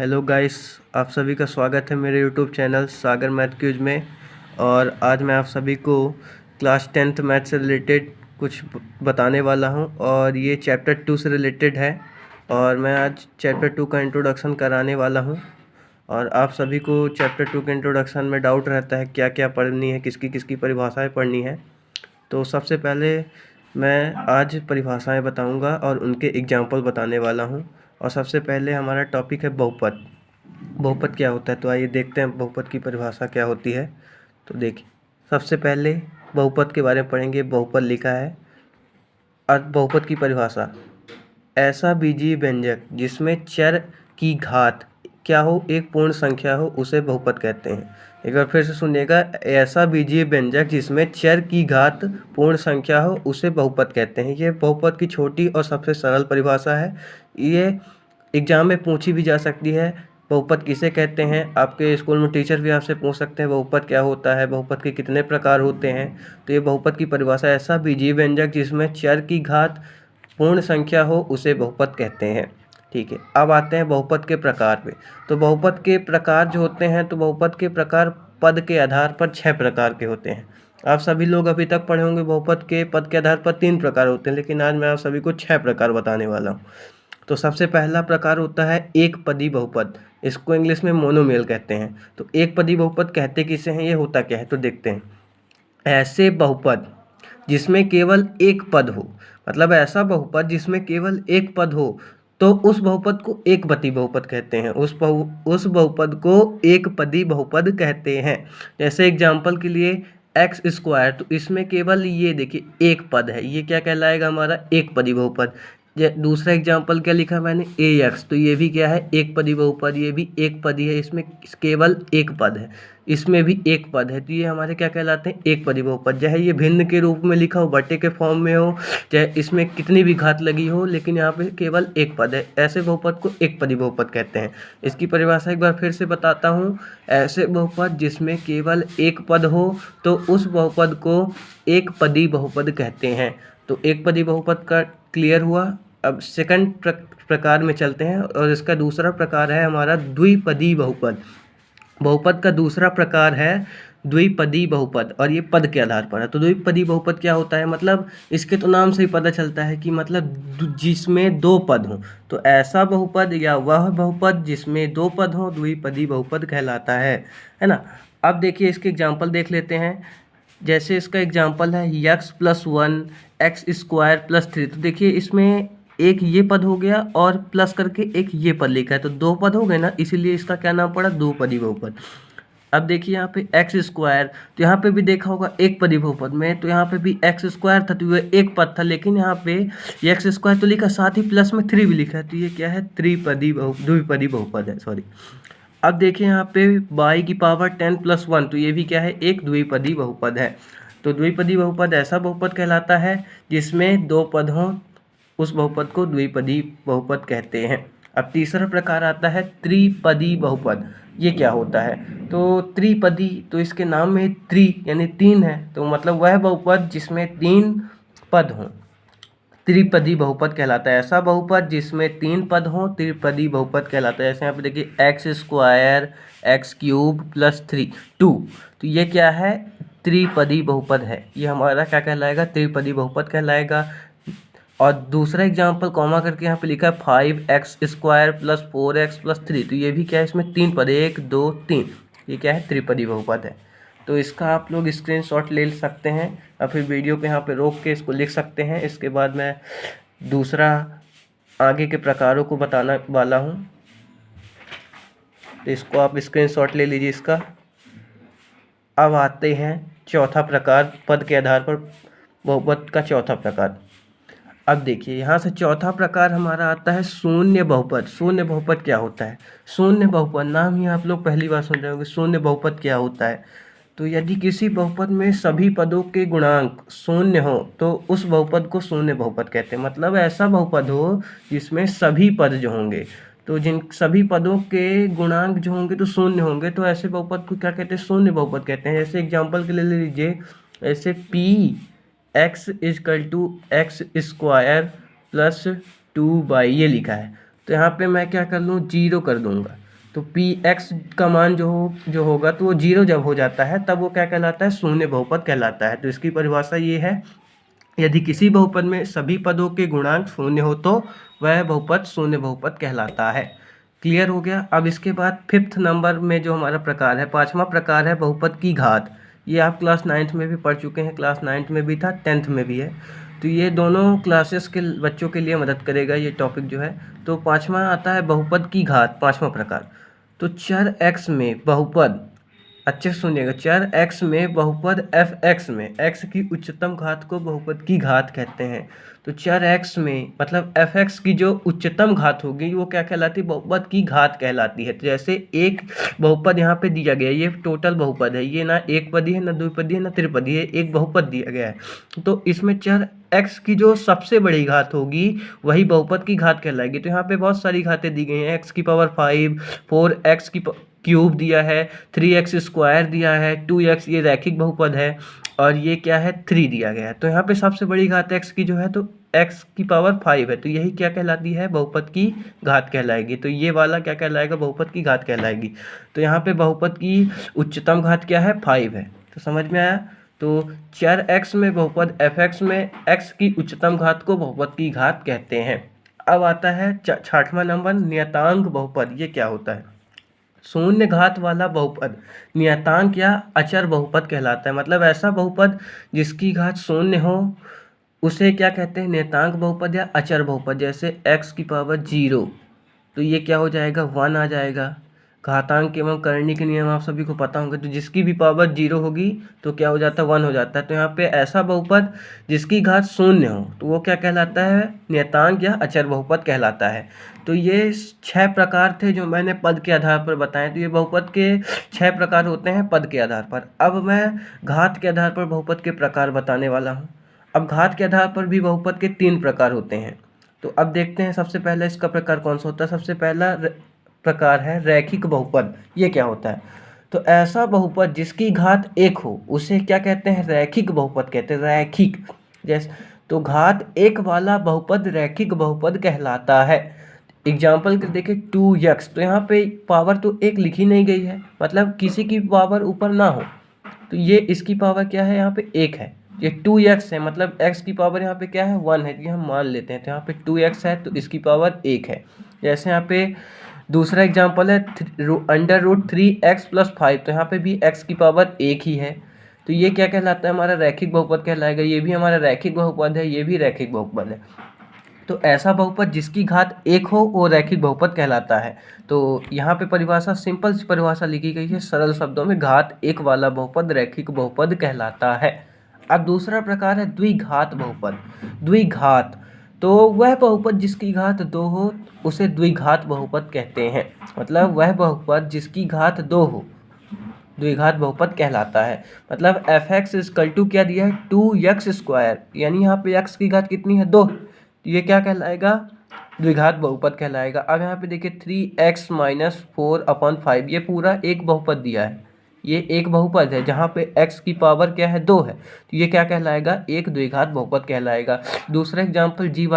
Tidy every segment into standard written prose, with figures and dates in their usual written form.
Hello guys, आप सभी का स्वागत है मेरे यूट्यूब चैनल सागर मैथ क्यूज में। और आज मैं आप सभी को क्लास 10th मैथ से रिलेटेड कुछ बताने वाला हूं और ये चैप्टर 2 से रिलेटेड है। और मैं आज चैप्टर 2 का इंट्रोडक्शन कराने वाला हूं। और आप सभी को चैप्टर 2 के इंट्रोडक्शन में डाउट रहता है क्या क्या पढ़नी है, किसकी किसकी परिभाषाएँ पढ़नी है। तो सबसे पहले मैं आज परिभाषाएँ बताऊंगा और उनके एग्जाम्पल बताने वाला हूं। और सबसे पहले हमारा टॉपिक है बहुपद। बहुपद क्या होता है, तो आइए देखते हैं बहुपद की परिभाषा क्या होती है। तो देखिए, सबसे पहले बहुपद के बारे में पढ़ेंगे। बहुपद लिखा है, अर्थ बहुपद की परिभाषा: ऐसा बीजीय व्यंजक जिसमें चर की घात क्या हो, एक पूर्ण संख्या हो, उसे बहुपद कहते हैं। एक बार फिर से सुनिएगा, ऐसा बीजीय व्यंजक जिसमें चर की घात पूर्ण संख्या हो, उसे बहुपद कहते हैं। ये बहुपद की छोटी और सबसे सरल परिभाषा है। ये एग्जाम में पूछी भी जा सकती है। बहुपद किसे कहते हैं, आपके स्कूल में टीचर भी आपसे पूछ सकते हैं बहुपद क्या होता है, बहुपद के कितने प्रकार होते हैं। तो ये बहुपद की परिभाषा: ऐसा बीजीय व्यंजक जिसमें चर की घात पूर्ण संख्या हो, उसे बहुपद कहते हैं। ठीक है, अब आते हैं बहुपद के प्रकार पे। तो बहुपद के प्रकार जो होते हैं, तो बहुपद के प्रकार पद के आधार पर 6 प्रकार के होते हैं। आप सभी लोग अभी तक पढ़े होंगे बहुपद के पद के आधार पर 3 प्रकार होते हैं, लेकिन आज मैं आप सभी को 6 प्रकार बताने वाला हूँ। तो सबसे पहला प्रकार होता है एक पदी बहुपद। इसको इंग्लिश में मोनोमियल कहते हैं। तो एक पदी बहुपद कहते किसे हैं, ये होता क्या है, तो देखते हैं। ऐसे बहुपद जिसमें केवल एक पद हो, मतलब ऐसा बहुपद जिसमें केवल एक पद हो, तो उस बहुपद को एक पदी बहुपद कहते हैं। उस बहुपद को एक पदी बहुपद कहते हैं। जैसे एग्जाम्पल के लिए एक्स स्क्वायर, तो इसमें केवल ये देखिए एक पद है, ये क्या कहलाएगा, हमारा एक पदी बहुपद। दूसरा एग्जाम्पल क्या लिखा मैंने, ए एक्स, तो ये भी क्या है, एक पदी बहुपद। ये भी एक पदी है, इसमें केवल एक पद है, इसमें भी एक पद है, तो ये हमारे क्या कहलाते हैं, एक पदी बहुपद। चाहे ये भिन्न के रूप में लिखा हो, बटे के फॉर्म में हो, चाहे इसमें कितनी भी घात लगी हो, लेकिन यहाँ पे केवल एक पद है, ऐसे बहुपद को एक पदी बहुपद कहते हैं। इसकी परिभाषा एक बार फिर से बताता हूँ। ऐसे बहुपद जिसमें केवल एक पद हो, तो उस बहुपद को एक पदी बहुपद कहते हैं। तो एक पदी बहुपद का क्लियर हुआ। अब सेकंड प्रकार में चलते हैं, और इसका दूसरा प्रकार है हमारा द्विपदी बहुपद। बहुपद का दूसरा प्रकार है द्विपदी बहुपद, और ये पद के आधार पर है। तो द्विपदी बहुपद क्या होता है, मतलब इसके तो नाम से ही पता चलता है कि मतलब जिसमें दो पद हों। तो ऐसा बहुपद या वह बहुपद जिसमें दो पद हों द्विपदी बहुपद कहलाता है ना। अब देखिए इसके एग्जाम्पल देख लेते हैं। जैसे इसका एग्जाम्पल है x+1 x² + 3। तो देखिए इसमें एक ये पद हो गया और प्लस करके एक ये पद लिखा है, तो दो पद हो गए ना, इसीलिए इसका क्या नाम पड़ा, दो पदी बहुपद। अब देखिए यहाँ पे x², तो यहाँ पे भी देखा होगा एक पदी बहुपद में, तो यहाँ पे भी x² था, तो ये एक पद था, लेकिन यहाँ पे ये x² तो लिखा, साथ ही प्लस में 3 भी लिखा है, तो ये क्या है, द्विपदी बहुपद है, सॉरी। अब देखिए यहाँ पे y⁻10+1, तो ये भी क्या है, एक द्विपदी बहुपद है। तो द्विपदी बहुपद ऐसा बहुपद कहलाता है जिसमें दो पद हों, उस बहुपद को द्विपदी बहुपद कहते हैं। अब तीसरा प्रकार आता है त्रिपदी बहुपद। ये क्या होता है, तो त्रिपदी, तो इसके नाम में त्रि यानी तीन है, तो मतलब वह बहुपद जिसमें तीन पद हों, त्रिपदी बहुपद कहलाता है। ऐसा बहुपद जिसमें तीन पद हों त्रिपदी बहुपद कहलाता है। जैसे यहाँ पे देखिए x² x³ + 3 2, तो ये क्या है, त्रिपदी बहुपद है। ये हमारा क्या कहलाएगा, त्रिपदी बहुपद कहलाएगा। और दूसरा एग्जाम्पल कॉमा करके यहाँ पे लिखा है 5x² + 4x + 3, तो ये भी क्या है, इसमें तीन पद, 1 2 3, ये क्या है, त्रिपदी बहुपद है। तो इसका आप लोग स्क्रीनशॉट ले सकते हैं, और फिर वीडियो पे यहाँ पे रोक के इसको लिख सकते हैं। इसके बाद मैं दूसरा आगे के प्रकारों को बताने वाला हूँ, तो इसको आप स्क्रीनशॉट ले लीजिए इसका। अब आते हैं चौथा प्रकार, पद के आधार पर बहुपद का चौथा प्रकार। अब देखिए यहाँ से चौथा प्रकार हमारा आता है शून्य बहुपद। शून्य बहुपद क्या होता है, शून्य बहुपद, नाम ही आप लोग पहली बार सुन रहे होंगे, शून्य बहुपद क्या होता है। तो यदि किसी बहुपद में सभी पदों के गुणांक शून्य हो, तो उस बहुपद को शून्य बहुपद कहते हैं। मतलब ऐसा बहुपद हो जिसमें सभी पद जो होंगे, तो जिन सभी पदों के गुणांक जो होंगे तो शून्य होंगे, तो ऐसे बहुपद को क्या कहते हैं, शून्य बहुपद कहते हैं। जैसे एग्जाम्पल के लिए ले लीजिए, ऐसे x = x² + 2y ये लिखा है, तो यहाँ पे मैं क्या कर लूँ, जीरो कर दूंगा। तो पी एक्स का मान जो होगा तो वो 0 जब हो जाता है तब वो क्या कहलाता है, शून्य बहुपद कहलाता है। तो इसकी परिभाषा ये है, यदि किसी बहुपद में सभी पदों के गुणांक शून्य हो तो वह बहुपद शून्य बहुपद कहलाता है। क्लियर हो गया। अब इसके बाद 5th नंबर में जो हमारा प्रकार है, 5वां प्रकार है बहुपद की घात। ये आप क्लास 9th में भी पढ़ चुके हैं, क्लास 9th में भी था, 10th में भी है। तो ये दोनों क्लासेस के बच्चों के लिए मदद करेगा ये टॉपिक जो है। तो 5वां आता है बहुपद की घात, 5वां प्रकार। तो चर x में बहुपद, अच्छे से सुनिएगा, चर x में बहुपद f(x) में x की उच्चतम घात को बहुपद की घात कहते हैं। तो चर x में मतलब f(x) की जो उच्चतम घात होगी वो क्या कहलाती है, बहुपद की घात कहलाती है। तो जैसे एक बहुपद यहाँ पे दिया गया है, ये टोटल बहुपद है, ये ना एक पदी है, ना द्विपदी है, ना त्रिपदी है, एक बहुपद दिया गया है। तो इसमें चर x की जो सबसे बड़ी घात होगी वही बहुपद की घात कहलाएगी। तो यहाँ पे बहुत सारी घातें दी गई हैं, x की पावर 5, 4x की क्यूब दिया है, 3x स्क्वायर दिया है, 2x ये रैखिक बहुपद है, और ये क्या है 3 दिया गया है। तो यहाँ पे सबसे बड़ी घात x की जो है तो x की पावर 5 है, तो यही क्या कहलाती है, बहुपद की घात कहलाएगी। तो ये वाला क्या कहलाएगा, बहुपद की घात कहलाएगी। तो यहाँ पे बहुपद की उच्चतम घात क्या है, 5 है। तो समझ में आया। तो चर x में बहुपद f(x) में x की उच्चतम घात को बहुपद की घात कहते हैं। अब आता है 6वां नंबर, नियतांक बहुपद। ये क्या होता है, शून्य घात वाला बहुपद नियतांक या अचर बहुपद कहलाता है। मतलब ऐसा बहुपद जिसकी घात शून्य हो उसे क्या कहते हैं, नियतांक बहुपद या अचर बहुपद। जैसे x की पावर 0, तो ये क्या हो जाएगा, 1 आ जाएगा। घातांक एवं करनी के नियम आप सभी को पता होंगे, तो जिसकी भी पावर 0 होगी तो क्या हो जाता है, 1 हो जाता है। तो यहाँ पे ऐसा बहुपद जिसकी घात शून्य हो तो वो क्या कहलाता है, नियतांक या अचर बहुपद कहलाता है। तो ये 6 प्रकार थे जो मैंने पद के आधार पर बताए। तो ये बहुपद के 6 प्रकार होते हैं पद के आधार पर। अब मैं घात के आधार पर बहुपद के प्रकार बताने वाला हूँ। अब घात के आधार पर भी बहुपद के 3 प्रकार होते हैं। तो अब देखते हैं सबसे पहले इसका प्रकार कौन सा होता है। सबसे पहला प्रकार है रैखिक बहुपद। ये क्या होता है, तो ऐसा बहुपद जिसकी घात 1 हो उसे क्या कहते हैं, रैखिक बहुपद कहते हैं। रैखिक जैसे, तो घात 1 वाला बहुपद रैखिक बहुपद कहलाता है। एग्जाम्पल के देखिए 2x, तो यहाँ पे पावर तो 1 लिखी नहीं गई है, मतलब किसी की पावर ऊपर ना हो, तो ये इसकी पावर क्या है, यहाँ पे 1 है। ये 2x है, मतलब x की पावर यहाँ पे क्या है, 1 है, ये हम मान लेते हैं। तो यहाँ पे 2x है तो इसकी पावर 1 है। जैसे यहाँ पे दूसरा एग्जाम्पल है √3x + 5, तो यहाँ पे भी x की पावर 1 ही है। तो ये क्या कहलाता है, हमारा रैखिक बहुपद कहलाएगा। ये भी हमारा रैखिक बहुपद है, ये भी रैखिक बहुपद है। तो ऐसा बहुपद जिसकी घात 1 हो वो रैखिक बहुपद कहलाता है। तो यहाँ पे परिभाषा, सिंपल सी परिभाषा लिखी गई है सरल शब्दों में, घात 1 वाला बहुपद रैखिक बहुपद कहलाता है। अब दूसरा प्रकार है द्विघात बहुपद। द्विघात, तो वह बहुपद जिसकी घात 2 हो उसे द्विघात बहुपद कहते हैं। मतलब वह बहुपद जिसकी घात 2 हो द्विघात बहुपद कहलाता है। मतलब f(x) = क्या दिया है, 2x², यानी यहाँ पे x की घात कितनी है, 2। तो ये क्या कहलाएगा, द्विघात बहुपद कहलाएगा। अब यहाँ पे देखिए 3x - 4/5, ये पूरा एक बहुपद दिया है, ये एक बहुपद है जहाँ पे x की पावर क्या है, 2 है। तो ये क्या कहलाएगा, एक द्विघात बहुपद कहलाएगा। दूसरा एग्जाम्पल gy =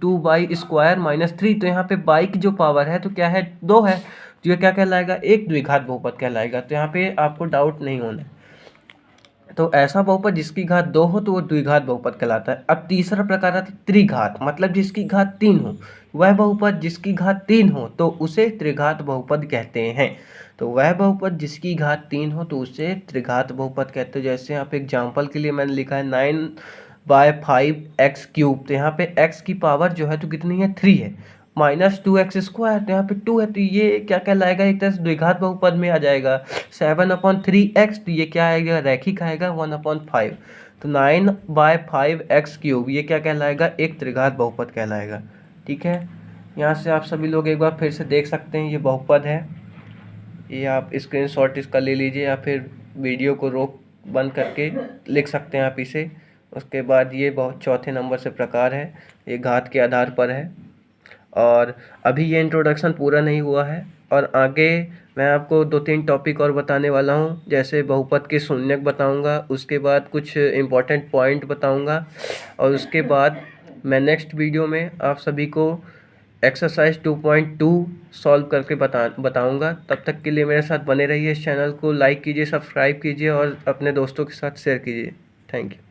2y² - 3, तो यहाँ पे y की जो पावर है तो क्या है, 2 है। तो ये क्या कहलाएगा, एक द्विघात बहुपद कहलाएगा। तो यहाँ पे आपको डाउट नहीं होना है। तो ऐसा बहुपद जिसकी घात 2 हो तो वो द्विघात बहुपद कहलाता है। अब तीसरा प्रकार आता है त्रिघात, मतलब जिसकी घात 3 हो। वह बहुपद जिसकी घात 3 हो तो उसे त्रिघात बहुपद कहते हैं। तो वह बहुपद जिसकी घात 3 हो तो उसे त्रिघात बहुपद कहते हैं। जैसे यहाँ पे एग्जाम्पल के लिए मैंने लिखा है 9/5x³, तो यहाँ पे x की पावर जो है तो कितनी है, 3 है, -2x², तो यहाँ पे 2 है, तो ये क्या कहलाएगा, एक तरह से द्विघात बहुपद में आ जाएगा। 7/3x, तो ये क्या आएगा, रैखिक आएगा, 1/5। तो 9/5x³ ये क्या कहलाएगा, एक त्रिघात बहुपद कहलाएगा। ठीक है, यहाँ से आप सभी लोग एक बार फिर से देख सकते हैं, ये बहुपद है, ये आप स्क्रीनशॉट इसका ले लीजिए या फिर वीडियो को रोक बंद करके लिख सकते हैं आप इसे। उसके बाद ये बहुत चौथे नंबर से प्रकार है, ये घात के आधार पर है। और अभी ये इंट्रोडक्शन पूरा नहीं हुआ है, और आगे मैं आपको 2-3 टॉपिक और बताने वाला हूँ। जैसे बहुपद के शून्यक बताऊँगा, उसके बाद कुछ इम्पोर्टेंट पॉइंट बताऊँगा, और उसके बाद मैं नेक्स्ट वीडियो में आप सभी को एक्सरसाइज 2.2 सॉल्व करके बताऊंगा। तब तक के लिए मेरे साथ बने रहिए। इस चैनल को लाइक कीजिए, सब्सक्राइब कीजिए और अपने दोस्तों के साथ शेयर कीजिए। Thank you.